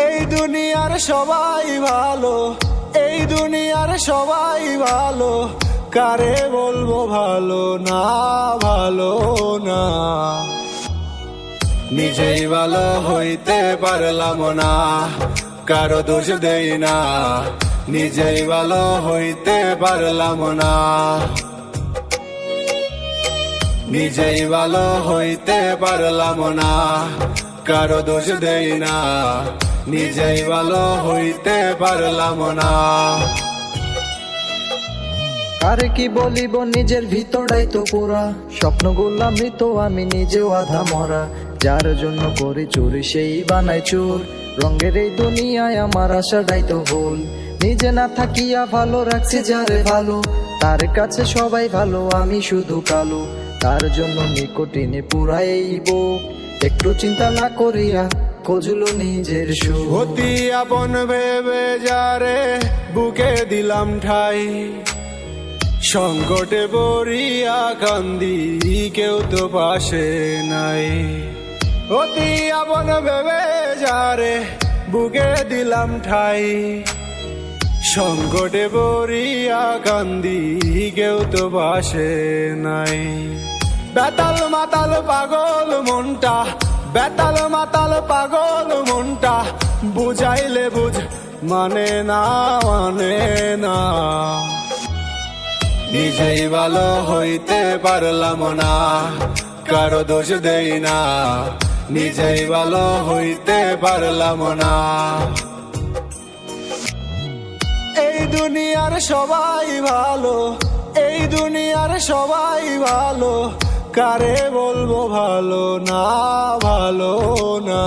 এই দুনিয়ার সবাই ভালো, এই দুনিয়ার সবাই ভালো, কারে বলবো ভালো না, ভালো না। নিজেই ভালো হইতে পারলাম না, কারো দোষ দেই না। নিজেই ভালো হইতে পারলাম না, নিজেই ভালো হইতে পারলাম না, কারো দোষ দেই না। নিজেই ভালো হইতে পারলাম না। আরে কি বলিব, নিজের ভিতরটাই তো পুরা, স্বপ্নগুলা মৃত, আমি নিজেও আধা মরা। যার জন্য করে চুরি সেই বানায় চোর, রঙের এই দুনিয়ায় আমার আশাটাই তো ভুল। নিজে না থাকিয়া ভালো রাখছি যারে ভালো, তার কাছে সবাই ভালো, আমি শুধু কালো। তার জন্য নিকটিনে পুরাইব, একটু চিন্তা না করিয়া খোঁজলো নিজের সুখ। অতি আপন ভেবে যারে বুকে দিলাম ঠাই, সংকটে পড়িয়া কান্দি, কেউ তো পাশে নাই। অতি আপন ভেবে যারে বুকে দিলাম ঠাই, সংকটে পড়িয়া কান্দি, কেউ তো পাশে নাই। বেতাল মাতাল পাগল মনটা, বেতাল মাতাল পাগল মনটা, বুঝাইলে বুঝ মানে না, মানে না। নিজেই ভালো হইতে পারলাম না, কারো দোষ দেই না। নিজেই ভালো হইতে পারলাম না। এই দুনিয়ার সবাই ভালো, এই দুনিয়ার সবাই ভালো, কারে বলবো ভালো না, ভালো না।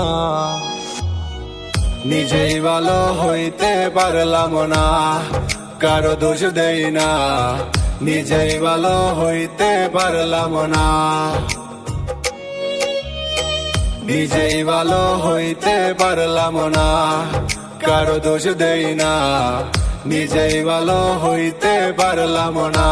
নিজেই ভালো হইতে পারলাম না, কারো দোষ দেই না। নিজেই ভালো হইতে পারলাম না, নিজেই ভালো হইতে পারলাম না, কারো দোষ দেই না। নিজেই ভালো হইতে পারলাম না।